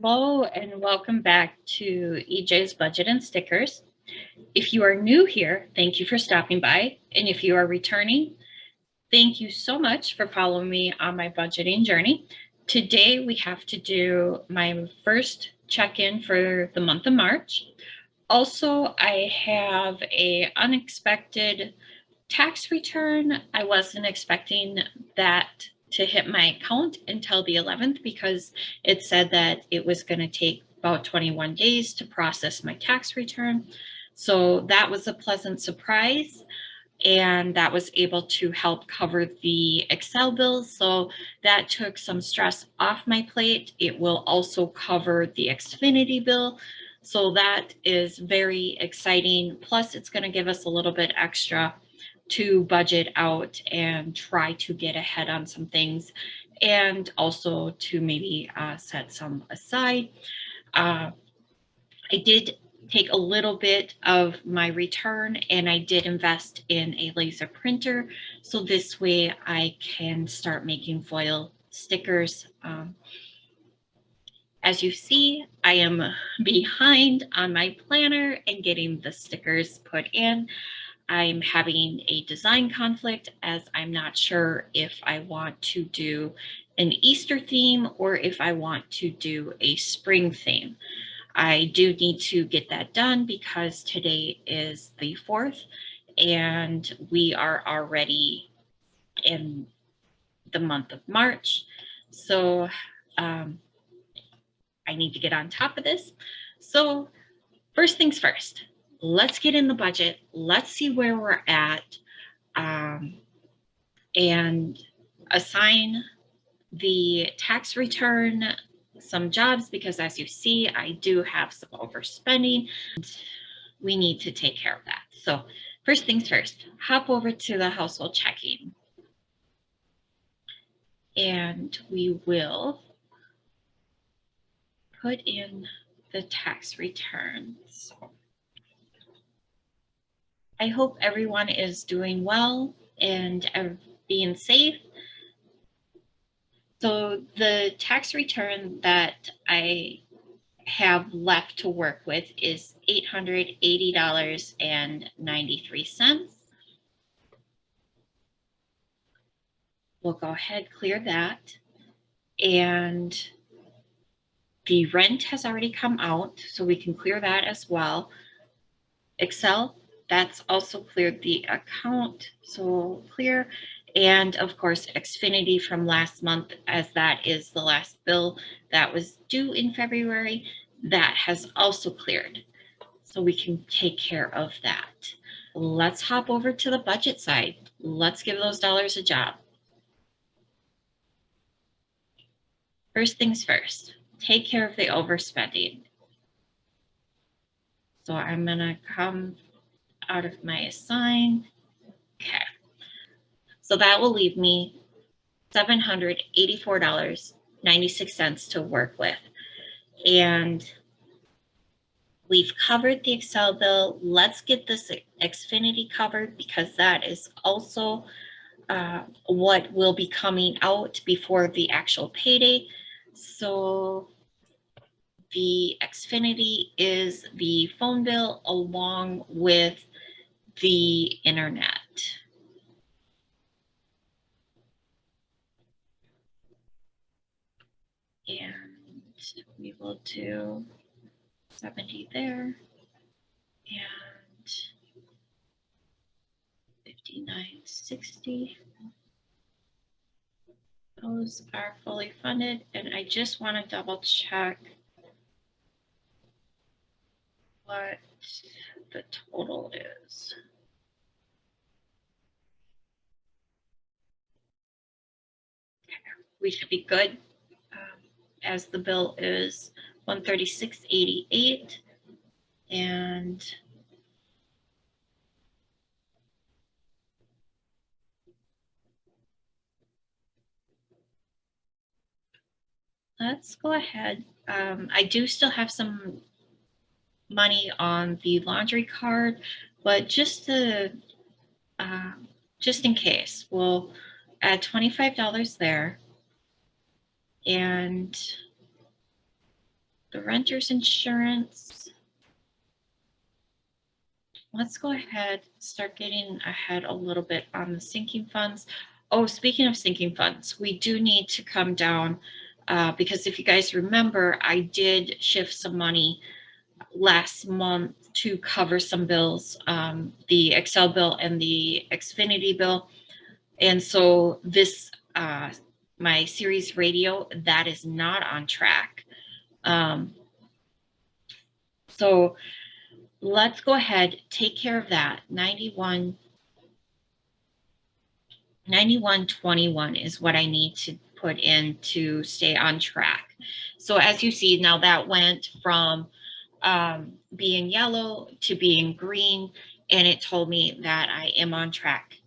Hello and welcome back to EJ's Budget and Stickers. If you are new here, thank you for stopping by. And if you are returning, thank you so much for following me on my budgeting journey. Today we have to do my first check-in for the month of March. Also, I have an unexpected tax return. I wasn't expecting that to hit my account until the 11th because it said that it was going to take about 21 days to process my tax return. So that was a pleasant surprise, and that was able to help cover the Excel bills. So that took some stress off my plate. It will also cover the Xfinity bill. So that is very exciting. Plus, it's going to give us a little bit extra to budget out and try to get ahead on some things, and also to maybe set some aside. I did take a little bit of my return and I did invest in a laser printer. So this way I can start making foil stickers. As you see, I am behind on my planner and getting the stickers put in. I'm having a design conflict as I'm not sure if I want to do an Easter theme or if I want to do a spring theme. I do need to get that done because today is the 4th and we are already in the month of March. So I need to get on top of this. So first things first. Let's get in the budget. Let's see where we're at and assign the tax return some jobs because as you see, I do have some overspending. We need to take care of that. So first things first, hop over to the household checking and we will put in the tax returns. I hope everyone is doing well and being safe. So the tax return that I have left to work with is $880.93. We'll go ahead, clear that. And the rent has already come out, so we can clear that as well. Excel, that's also cleared the account, so clear. And of course, Xfinity from last month, as that is the last bill that was due in February, that has also cleared. So we can take care of that. Let's hop over to the budget side. Let's give those dollars a job. First things first, take care of the overspending. So I'm gonna come out of my assign. Okay. So that will leave me $784.96 to work with. And we've covered the Excel bill. Let's get this Xfinity covered because that is also what will be coming out before the actual payday. So the Xfinity is the phone bill along with the internet. And we will do 70 there and 59.60. Those are fully funded, and I just want to double check what the total is. We should be good as the bill is $136.88 and let's go ahead. I do still have some money on the laundry card, but just in case, we'll add $25 there. And the renter's insurance. Let's go ahead, start getting ahead a little bit on the sinking funds. Oh, speaking of sinking funds, we do need to come down because if you guys remember, I did shift some money last month to cover some bills, the Excel bill and the Xfinity bill. And so this, my series radio, that is not on track. So let's go ahead, take care of that. 9121 is what I need to put in to stay on track. So as you see, now that went from being yellow to being green, and it told me that I am on track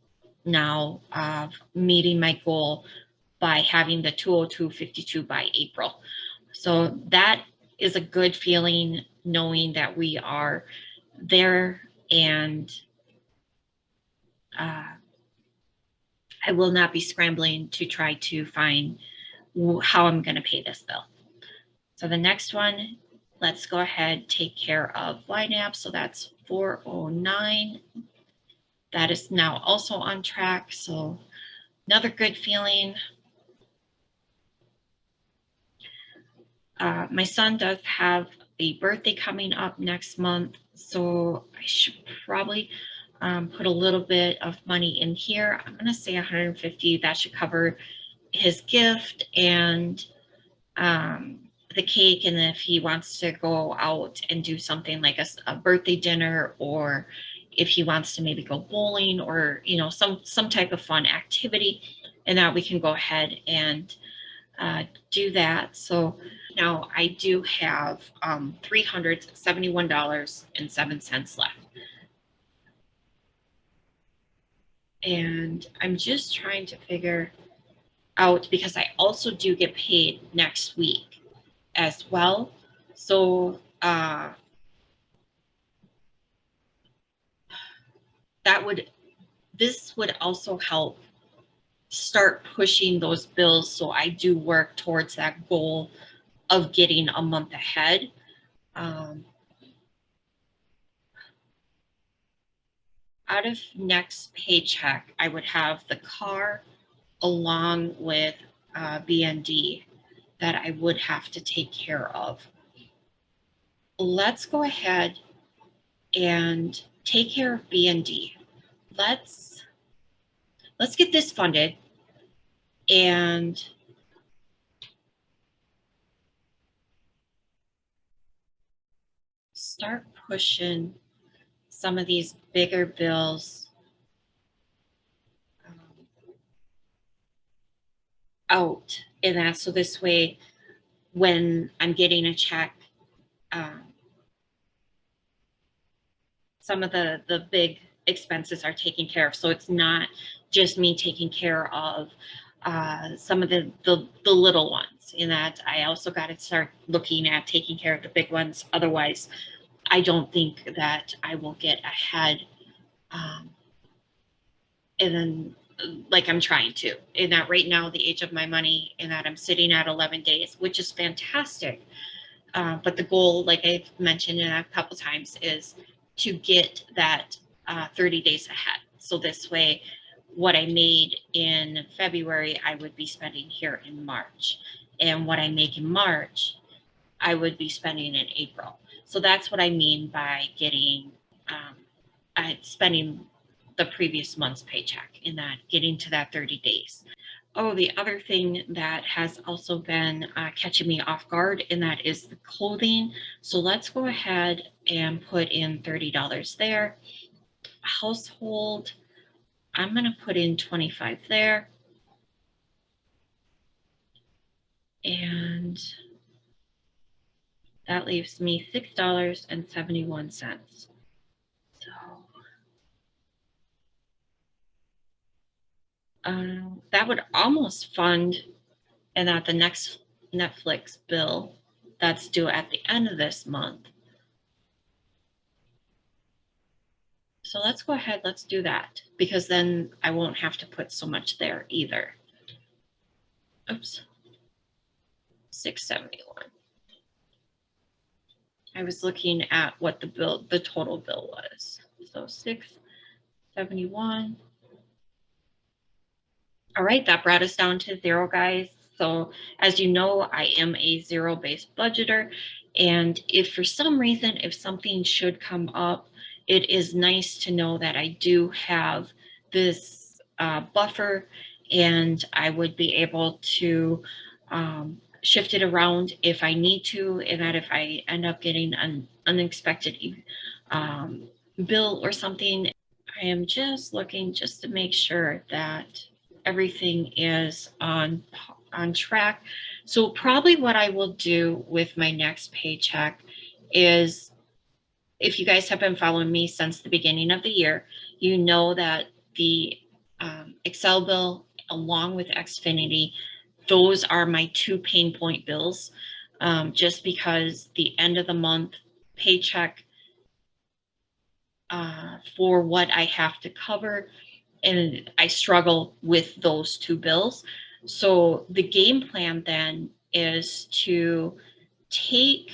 now of meeting my goal by having the 202.52 by April. So that is a good feeling, knowing that we are there, and I will not be scrambling to try to find how I'm going to pay this bill. So the next one, let's go ahead, take care of YNAB. So that's 409. That is now also on track. So another good feeling. My son does have a birthday coming up next month, so I should probably put a little bit of money in here. I'm going to say 150. That should cover his gift and the cake, and if he wants to go out and do something like a birthday dinner, or if he wants to maybe go bowling, or some type of fun activity, and that we can go ahead and do that. So now I do have $371.07 left. And I'm just trying to figure out, because I also do get paid next week as well. So this would also help start pushing those bills, so I do work towards that goal of getting a month ahead. Out of next paycheck, I would have the car along with BND that I would have to take care of. Let's go ahead and take care of BND. Let's get this funded and start pushing some of these bigger bills out in that. So this way, when I'm getting a check, some of the big expenses are taken care of. So it's not just me taking care of some of the little ones, in that I also got to start looking at taking care of the big ones. Otherwise, I don't think that I will get ahead. And then, like I'm trying to, in that right now, the age of my money, in that I'm sitting at 11 days, which is fantastic. But the goal, like I've mentioned a couple times, is to get that 30 days ahead. So this way, what I made in February, I would be spending here in March. And what I make in March, I would be spending in April. So that's what I mean by getting, spending the previous month's paycheck, in that getting to that 30 days. Oh, the other thing that has also been catching me off guard, and that is the clothing. So let's go ahead and put in $30 there. Household, I'm going to put in 25 there. And that leaves me $6.71. So that would almost fund, and that the next Netflix bill that's due at the end of this month. So let's go ahead, let's do that, because then I won't have to put so much there either. Oops, $671. I was looking at what the total bill was. So 671. All right, that brought us down to zero, guys. So as you know, I am a zero-based budgeter. And if for some reason, if something should come up, it is nice to know that I do have this buffer, and I would be able to shift it around if I need to, and that if I end up getting an unexpected bill or something. I am just looking just to make sure that everything is on track. So probably what I will do with my next paycheck is, if you guys have been following me since the beginning of the year, you know that the Excel bill along with Xfinity, those are my two pain point bills, just because the end of the month paycheck for what I have to cover, and I struggle with those two bills. So the game plan then is to take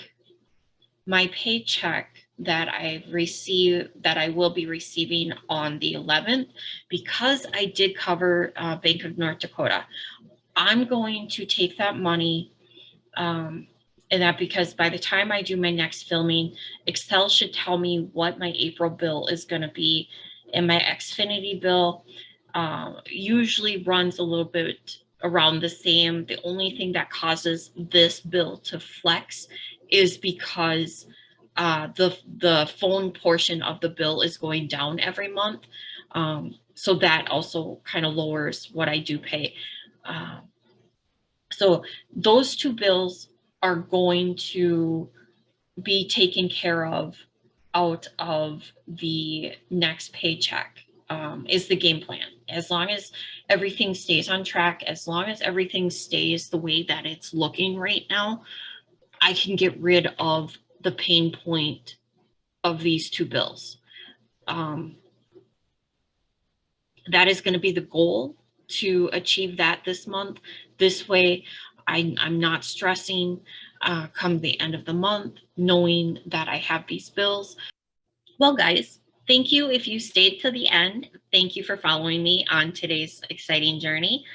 my paycheck that I will be receiving on the 11th, because I did cover Bank of North Dakota. I'm going to take that money, and that because by the time I do my next filming, Excel should tell me what my April bill is going to be, and my Xfinity bill usually runs a little bit around the same. The only thing that causes this bill to flex is because the phone portion of the bill is going down every month. So that also kind of lowers what I do pay. So those two bills are going to be taken care of out of the next paycheck, is the game plan. As long as everything stays on track, as long as everything stays the way that it's looking right now, I can get rid of the pain point of these two bills. That is going to be the goal, to achieve that this month. This way, I'm not stressing come the end of the month, knowing that I have these bills. Well, guys, thank you if you stayed to the end. Thank you for following me on today's exciting journey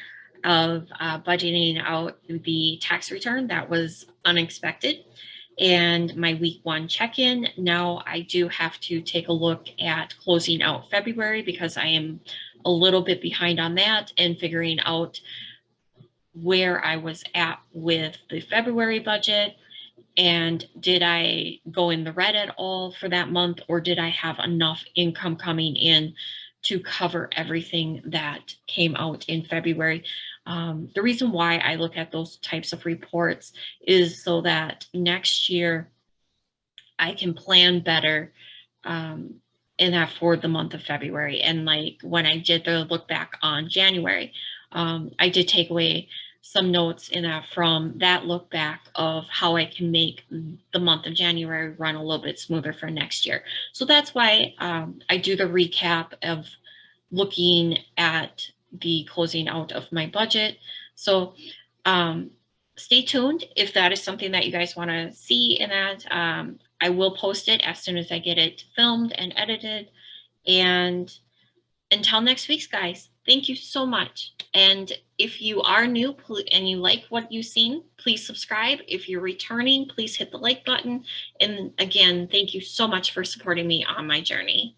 of budgeting out the tax return that was unexpected, and my week one check-in. Now I do have to take a look at closing out February, because I am a little bit behind on that and figuring out where I was at with the February budget, and did I go in the red at all for that month, or did I have enough income coming in to cover everything that came out in February. The reason why I look at those types of reports is so that next year I can plan better, in that for the month of February. And like when I did the look back on January, I did take away some notes in that from that look back of how I can make the month of January run a little bit smoother for next year. So that's why I do the recap of looking at the closing out of my budget. So stay tuned if that is something that you guys want to see in that. I will post it as soon as I get it filmed and edited. And until next week, guys, thank you so much. And if you are new and you like what you've seen, please subscribe. If you're returning, please hit the like button. And again, thank you so much for supporting me on my journey.